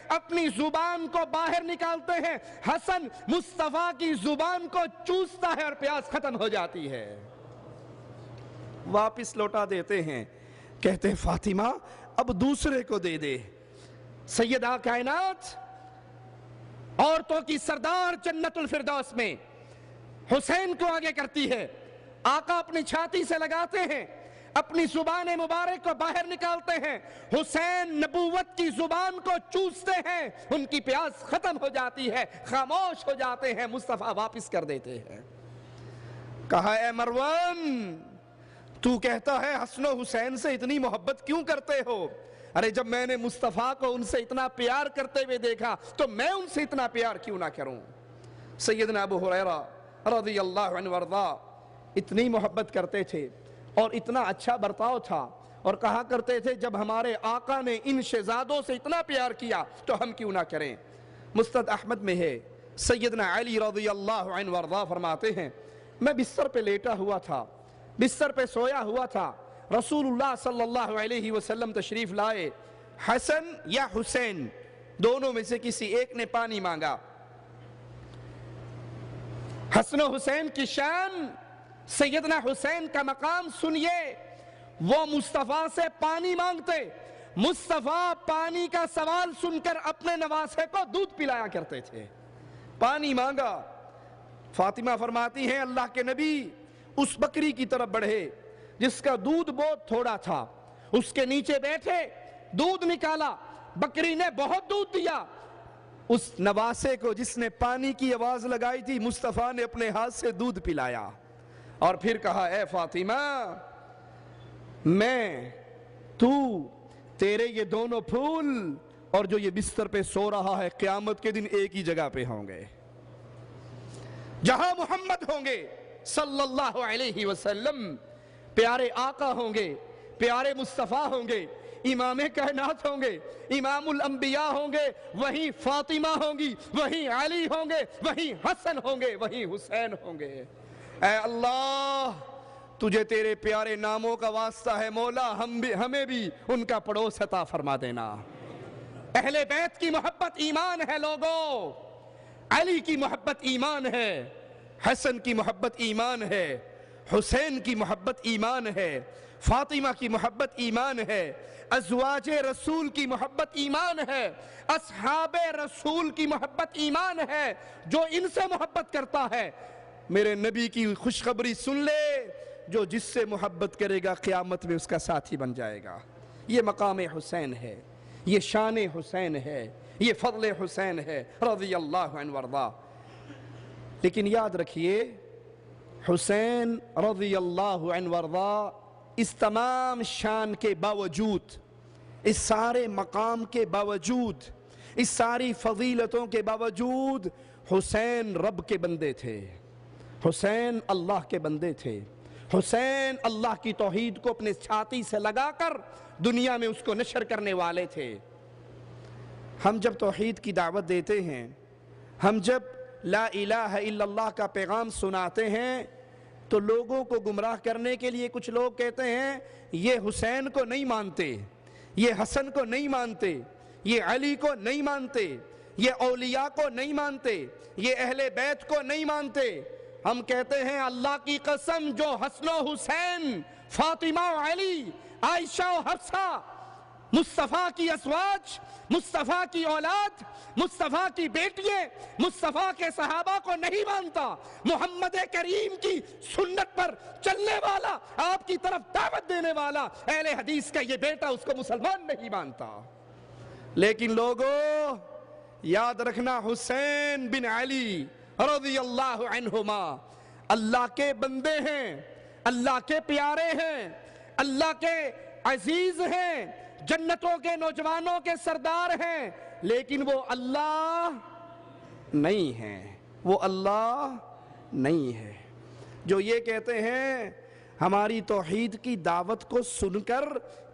اپنی زبان کو باہر نکالتے ہیں، حسن مصطفیٰ کی زبان کو چوستا ہے اور پیاس ختم ہو جاتی ہے، واپس لوٹا دیتے ہیں، کہتے ہیں فاطمہ اب دوسرے کو دے دے۔ سیدہ کائنات، عورتوں کی سردار جنت الفردوس میں حسین کو آگے کرتی ہے، آقا اپنی چھاتی سے لگاتے ہیں، اپنی زبان مبارک کو باہر نکالتے ہیں، حسین نبوت کی زبان کو چوستے ہیں، ان کی پیاس ختم ہو جاتی ہے، خاموش ہو جاتے ہیں، مصطفیٰ واپس کر دیتے ہیں۔ کہا اے مروان، تو کہتا ہے حسن و حسین سے اتنی محبت کیوں کرتے ہو؟ ارے جب میں نے مصطفیٰ کو ان سے اتنا پیار کرتے ہوئے دیکھا تو میں ان سے اتنا پیار کیوں نہ کروں؟ سیدنا ابو ہریرہ رضی اللہ عنہ وارضا اتنی محبت کرتے تھے اور اتنا اچھا برتاؤ تھا، اور کہا کرتے تھے جب ہمارے آقا نے ان شہزادوں سے اتنا پیار کیا تو ہم کیوں نہ کریں۔ مسند احمد میں ہے، سیدنا علی رضی اللہ عنہ وارضا فرماتے ہیں میں بستر پہ لیٹا ہوا تھا، بستر پہ سویا ہوا تھا، رسول اللہ صلی اللہ علیہ وسلم تشریف لائے، حسن یا حسین دونوں میں سے کسی ایک نے پانی مانگا۔ حسن و حسین کی شان، سیدنا حسین کا مقام سنیے، وہ مصطفیٰ سے پانی مانگتے، مصطفیٰ پانی کا سوال سن کر اپنے نواسے کو دودھ پلایا کرتے تھے۔ پانی مانگا، فاطمہ فرماتی ہیں اللہ کے نبی اس بکری کی طرف بڑھے جس کا دودھ بہت تھوڑا تھا، اس کے نیچے بیٹھے، دودھ نکالا، بکری نے بہت دودھ دیا، اس نواسے کو جس نے پانی کی آواز لگائی تھی مصطفیٰ نے اپنے ہاتھ سے دودھ پلایا، اور پھر کہا اے فاطمہ میں، تو، تیرے یہ دونوں پھول اور جو یہ بستر پہ سو رہا ہے قیامت کے دن ایک ہی جگہ پہ ہوں گے، جہاں محمد ہوں گے صلی اللہ علیہ وسلم، پیارے آقا ہوں گے، پیارے مصطفیٰ ہوں گے، امام کائنات ہوں گے، امام الانبیاء ہوں گے، وہیں فاطمہ ہوں گی، وہیں علی ہوں گے، وہیں حسن ہوں گے، وہیں حسین ہوں گے۔ اے اللہ تجھے تیرے پیارے ناموں کا واسطہ ہے مولا، ہمیں بھی ان کا پڑوس عطا فرما دینا۔ اہل بیت کی محبت ایمان ہے لوگوں، علی کی محبت ایمان ہے، حسن کی محبت ایمان ہے، حسین کی محبت ایمان ہے، فاطمہ کی محبت ایمان ہے، ازواج رسول کی محبت ایمان ہے، اصحاب رسول کی محبت ایمان ہے۔ جو ان سے محبت کرتا ہے میرے نبی کی خوشخبری سن لے، جو جس سے محبت کرے گا قیامت میں اس کا ساتھی بن جائے گا۔ یہ مقام حسین ہے، یہ شان حسین ہے، یہ فضل حسین ہے رضی اللہ عنہ وارضا۔ لیکن یاد رکھیے حسین رضی اللہ عنہ وارضا اس تمام شان کے باوجود، اس سارے مقام کے باوجود، اس ساری فضیلتوں کے باوجود حسین رب کے بندے تھے، حسین اللہ کے بندے تھے، حسین اللہ کی توحید کو اپنے چھاتی سے لگا کر دنیا میں اس کو نشر کرنے والے تھے۔ ہم جب توحید کی دعوت دیتے ہیں، ہم جب لا الہ الا اللہ کا پیغام سناتے ہیں تو لوگوں کو گمراہ کرنے کے لیے کچھ لوگ کہتے ہیں یہ حسین کو نہیں مانتے، یہ حسن کو نہیں مانتے، یہ علی کو نہیں مانتے، یہ اولیاء کو نہیں مانتے، یہ اہل بیت کو نہیں مانتے۔ ہم کہتے ہیں اللہ کی قسم جو حسن و حسین، فاطمہ و علی، عائشہ و حفصہ، مصطفیٰ کی ازواج، مصطفیٰ کی اولاد، مصطفیٰ کی بیٹیاں، مصطفیٰ کے صحابہ کو نہیں مانتا، محمد کریم کی سنت پر چلنے والا، آپ کی طرف دعوت دینے والا اہل حدیث کا یہ بیٹا اس کو مسلمان نہیں مانتا۔ لیکن لوگوں یاد رکھنا حسین بن علی رضی اللہ عنہما اللہ کے بندے ہیں، اللہ کے پیارے ہیں، اللہ کے عزیز ہیں، جنتوں کے نوجوانوں کے سردار ہیں، لیکن وہ اللہ نہیں ہیں، وہ اللہ نہیں ہے۔ جو یہ کہتے ہیں ہماری توحید کی دعوت کو سن کر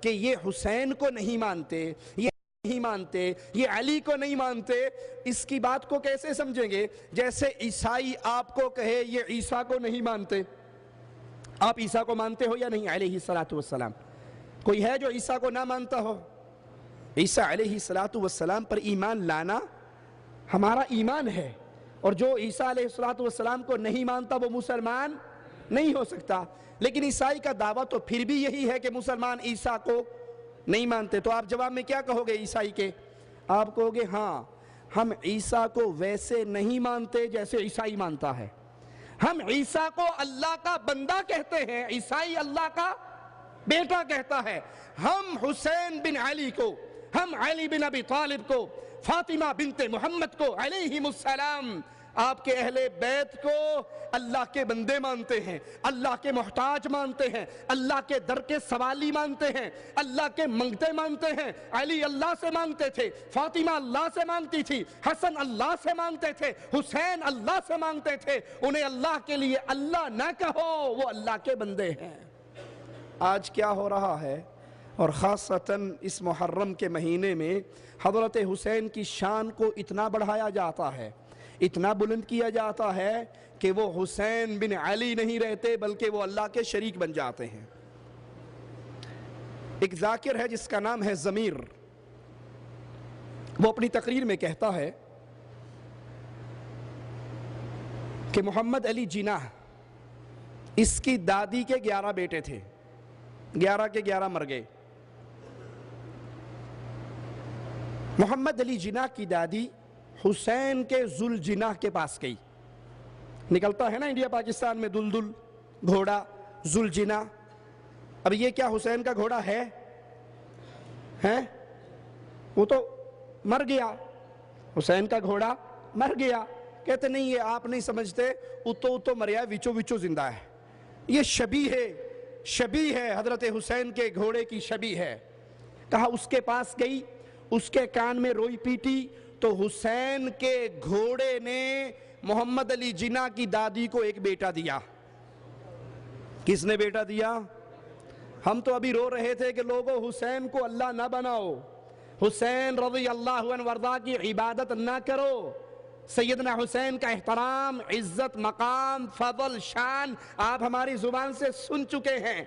کہ یہ حسین کو نہیں مانتے، یہ نہیں مانتے، یہ علی کو نہیں مانتے، اس کی بات کو کیسے سمجھیں گے؟ جیسے عیسائی آپ کو کہے یہ عیسیٰ کو نہیں مانتے۔ آپ عیسیٰ کو مانتے ہو یا نہیں علیہ الصلوۃ والسلام؟ کوئی ہے جو عیسیٰ کو نہ مانتا ہو؟ عیسیٰ علیہ السلام پر ایمان لانا ہمارا ایمان ہے، اور جو عیسیٰ علیہ السلام کو نہیں مانتا وہ مسلمان نہیں ہو سکتا۔ لیکن عیسائی کا دعویٰ تو پھر بھی یہی ہے کہ مسلمان عیسیٰ کو نہیں مانتے۔ تو آپ جواب میں کیا کہو گے عیسائی کے؟ آپ کہو گے ہاں، ہم عیسیٰ کو ویسے نہیں مانتے جیسے عیسائی مانتا ہے، ہم عیسیٰ کو اللہ کا بندہ کہتے ہیں، عیسائی اللہ کا بیٹا کہتا ہے۔ ہم حسین بن علی کو، ہم علی بن ابی طالب کو، فاطمہ بنت محمد کو علیہم السلام، آپ کے اہل بیت کو اللہ کے بندے مانتے ہیں، اللہ کے محتاج مانتے ہیں، اللہ کے در کے سوالی مانتے ہیں، اللہ کے منگتے مانتے ہیں۔ علی اللہ سے مانگتے تھے، فاطمہ اللہ سے مانگتی تھی، حسن اللہ سے مانگتے تھے، حسین اللہ سے مانگتے تھے۔ انہیں اللہ کے لیے اللہ نہ کہو، وہ اللہ کے بندے ہیں۔ آج کیا ہو رہا ہے، اور خاصتاً اس محرم کے مہینے میں حضرت حسین کی شان کو اتنا بڑھایا جاتا ہے، اتنا بلند کیا جاتا ہے کہ وہ حسین بن علی نہیں رہتے بلکہ وہ اللہ کے شریک بن جاتے ہیں۔ ایک ذاکر ہے جس کا نام ہے ضمیر، وہ اپنی تقریر میں کہتا ہے کہ محمد علی جناح، اس کی دادی کے 11 بیٹے تھے، 11 کے 11 مر گئے۔ محمد علی جناح کی دادی حسین کے ذوالجناح کے پاس گئی، نکلتا ہے نا انڈیا پاکستان میں دلدل گھوڑا ذوالجناح۔ اب یہ کیا حسین کا گھوڑا ہے؟ وہ تو مر گیا، حسین کا گھوڑا مر گیا۔ کہتے نہیں، یہ آپ نہیں سمجھتے، اتو مریا وچو وچو زندہ ہے، یہ شبیہ ہے حضرت حسین کے گھوڑے کی شبیہ ہے۔ کہا اس کے پاس گئی، اس کے کان میں روئی پیٹی، تو حسین کے گھوڑے نے محمد علی جناح کی دادی کو ایک بیٹا دیا۔ کس نے بیٹا دیا؟ ہم تو ابھی رو رہے تھے کہ لوگوں حسین کو اللہ نہ بناؤ، حسین رضی اللہ عنہ وارضا کی عبادت نہ کرو۔ سیدنا حسین کا احترام، عزت، مقام، فضل، شان آپ ہماری زبان سے سن چکے ہیں۔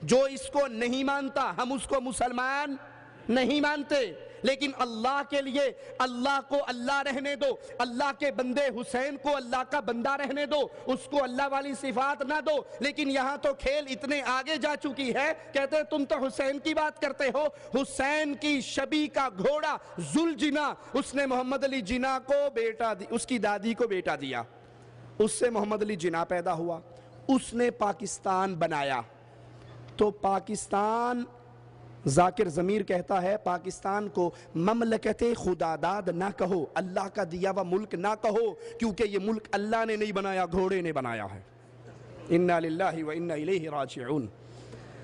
جو اس کو نہیں مانتا، ہم اس کو مسلمان نہیں مانتے، لیکن اللہ کے لیے اللہ کو اللہ رہنے دو، اللہ کے بندے حسین کو اللہ کا بندہ رہنے دو، اس کو اللہ والی صفات نہ دو۔ لیکن یہاں تو کھیل اتنے آگے جا چکی ہے، کہتے تم تو حسین کی بات کرتے ہو۔ حسین کی شبیہ کا گھوڑا ذوالجناح، اس نے محمد علی جناح کو بیٹا دی، اس کی دادی کو بیٹا دیا، اس سے محمد علی جناح پیدا ہوا، اس نے پاکستان بنایا۔ تو پاکستان، ذاکر ضمیر کہتا ہے، پاکستان کو مملکت خداداد نہ کہو، اللہ کا دیا ہوا ملک نہ کہو، کیونکہ یہ ملک اللہ نے نہیں بنایا، گھوڑے نے بنایا ہے۔ انا للہ و انا الیہ راجعون۔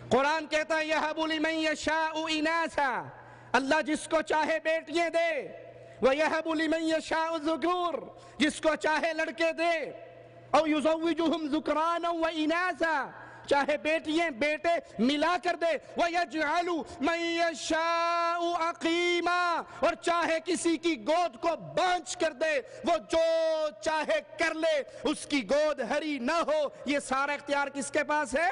قرآن کہتا ہے یہب لمن یشاء اناثا، اللہ جس کو چاہے بیٹیاں دے، ویہب لمن یشاء الذکور، جس کو چاہے لڑکے دے، او یزوجہم ذکرانا و اناثا، چاہے بیٹیاں بیٹے ملا کر دے، وَيَجْعَلُ مَن يَشَاءُ عَقِيمًا، اور چاہے کسی کی گود کو بانچ کر دے، وہ جو چاہے کر لے، اس کی گود ہری نہ ہو۔ یہ سارا اختیار کس کے پاس ہے؟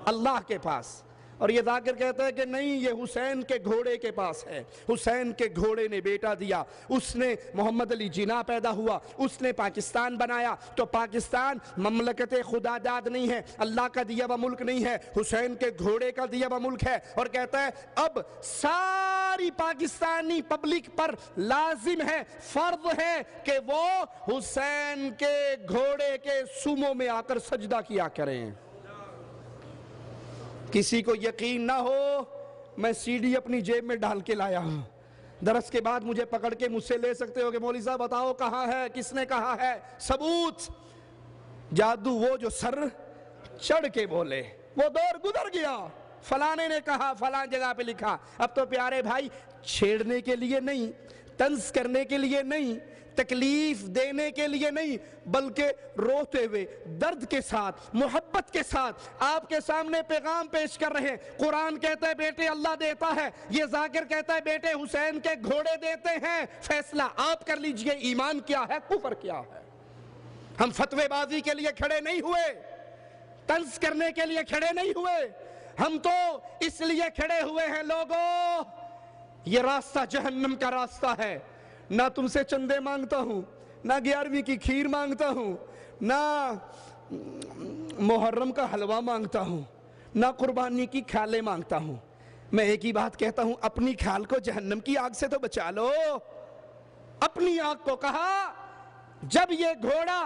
اللہ کے پاس۔ اور یہ ذاکر کہتا ہے کہ نہیں، یہ حسین کے گھوڑے کے پاس ہے، حسین کے گھوڑے نے بیٹا دیا، اس نے محمد علی جناح پیدا ہوا، اس نے پاکستان بنایا۔ تو پاکستان مملکت خداداد نہیں ہے، اللہ کا دیا ہوا ملک نہیں ہے، حسین کے گھوڑے کا دیا ہوا ملک ہے۔ اور کہتا ہے اب ساری پاکستانی پبلک پر لازم ہے، فرض ہے کہ وہ حسین کے گھوڑے کے سوموں میں آ کر سجدہ کیا کریں۔ کسی کو یقین نہ ہو، میں سی ڈی اپنی جیب میں ڈال کے لایا ہوں، درس کے بعد مجھے پکڑ کے مجھ سے لے سکتے ہو کہ مولوی صاحب بتاؤ کہاں ہے، کس نے کہا ہے، ثبوت۔ جادو وہ جو سر چڑھ کے بولے، وہ دور گزر گیا، فلانے نے کہا، فلاں جگہ پہ لکھا۔ اب تو پیارے بھائی، چھیڑنے کے لیے نہیں، طنز کرنے کے لیے نہیں، تکلیف دینے کے لیے نہیں، بلکہ روتے ہوئے، درد کے ساتھ، محبت کے ساتھ آپ کے سامنے پیغام پیش کر رہے ہیں۔ قرآن کہتا ہے بیٹے اللہ دیتا ہے، یہ ذاکر کہتا ہے بیٹے حسین کے گھوڑے دیتے ہیں۔ فیصلہ آپ کر لیجئے، ایمان کیا ہے، کفر کیا ہے۔ ہم فتوے بازی کے لیے کھڑے نہیں ہوئے، طنز کرنے کے لیے کھڑے نہیں ہوئے، ہم تو اس لیے کھڑے ہوئے ہیں لوگوں، یہ راستہ جہنم کا راستہ ہے. نہ تم سے چندے مانگتا ہوں, نہ 11ویں کی کھیر مانگتا ہوں, نہ محرم کا حلوہ مانگتا ہوں, نہ قربانی کی کھالیں مانگتا ہوں. میں ایک ہی بات کہتا ہوں, اپنی کھال کو جہنم کی آگ سے تو بچا لو. اپنی آگ کو کہا جب یہ گھوڑا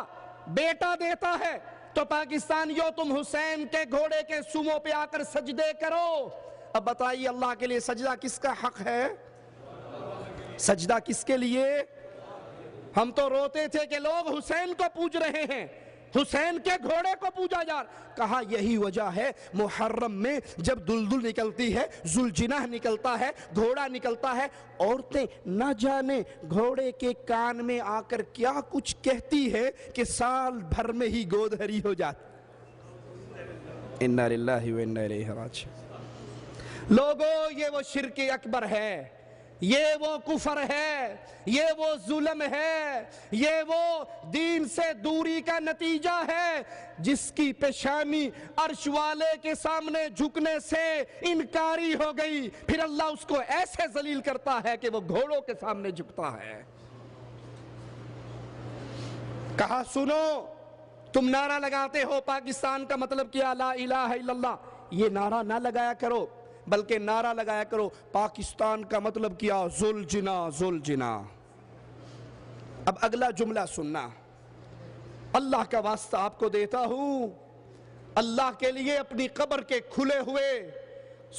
بیٹا دیتا ہے تو پاکستانیوں تم حسین کے گھوڑے کے سوموں پہ آ کر سجدے کرو. اب بتائیے اللہ کے لیے سجدہ کس کا حق ہے؟ سجدہ کس کے لیے؟ ہم تو روتے تھے کہ لوگ حسین کو پوج رہے ہیں, حسین کے گھوڑے کو پوجا جا رہا. کہا یہی وجہ ہے محرم میں جب دلدل نکلتی ہے, ذوالجناح نکلتا ہے, گھوڑا نکلتا ہے, عورتیں نہ جانے گھوڑے کے کان میں آ کر کیا کچھ کہتی ہے کہ سال بھر میں ہی گود ہری ہو جاتی. انا للہ و انا الیہ راجعون. لوگوں, یہ وہ شرک اکبر ہے, یہ وہ کفر ہے, یہ وہ ظلم ہے, یہ وہ دین سے دوری کا نتیجہ ہے جس کی پیشانی عرش والے کے سامنے جھکنے سے انکاری ہو گئی. پھر اللہ اس کو ایسے ذلیل کرتا ہے کہ وہ گھوڑوں کے سامنے جھکتا ہے. کہا سنو, تم نعرہ لگاتے ہو پاکستان کا مطلب کیا لا الہ الا اللہ, یہ نعرہ نہ لگایا کرو, بلکہ نعرہ لگایا کرو پاکستان کا مطلب کیا ذوالجناح ذوالجناح. اب اگلا جملہ سننا, اللہ کا واسطہ آپ کو دیتا ہوں, اللہ کے لیے اپنی قبر کے کھلے ہوئے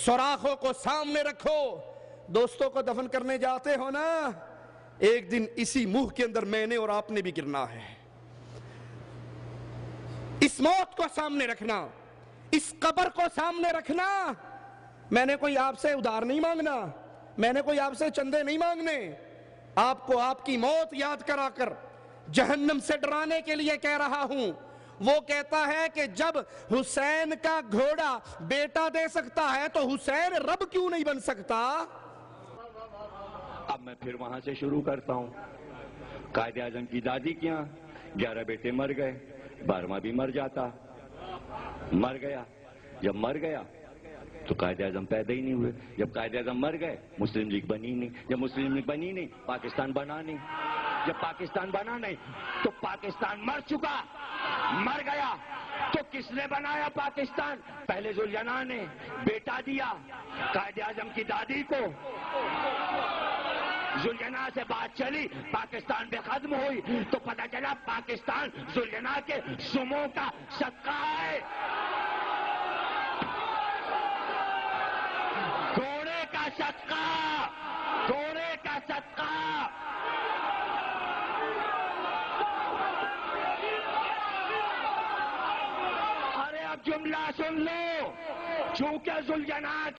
سوراخوں کو سامنے رکھو. دوستوں کو دفن کرنے جاتے ہو نا, ایک دن اسی منہ کے اندر میں نے اور آپ نے بھی گرنا ہے. اس موت کو سامنے رکھنا, اس قبر کو سامنے رکھنا. میں نے کوئی آپ سے ادھار نہیں مانگنا, میں نے کوئی آپ سے چندے نہیں مانگنے. آپ کو آپ کی موت یاد کرا کر جہنم سے ڈرانے کے لیے کہہ رہا ہوں. وہ کہتا ہے کہ جب حسین کا گھوڑا بیٹا دے سکتا ہے تو حسین رب کیوں نہیں بن سکتا؟ اب میں پھر وہاں سے شروع کرتا ہوں. قائد اعظم کی دادی کے یہاں 11 بیٹے مر گئے, 12واں بھی مر جاتا, مر گیا. جب مر گیا تو قائد اعظم پیدا ہی نہیں ہوئے. جب قائد اعظم مر گئے مسلم لیگ بنی نہیں. جب مسلم لیگ بنی نہیں پاکستان بنا نہیں. جب پاکستان بنا نہیں تو پاکستان مر چکا, مر گیا. تو کس نے بنایا پاکستان؟ پہلے ذوالجناح نے بیٹا دیا قائد اعظم کی دادی کو. ذوالجناح سے بات چلی, پاکستان بے ختم ہوئی تو پتہ چلا پاکستان ذوالجناح کے سموں کا صدقہ ہے. گھوڑے کا صدقہ, گھوڑے کا صدقہ. ارے اب جملہ سن لو, چونکہ ذوالجناح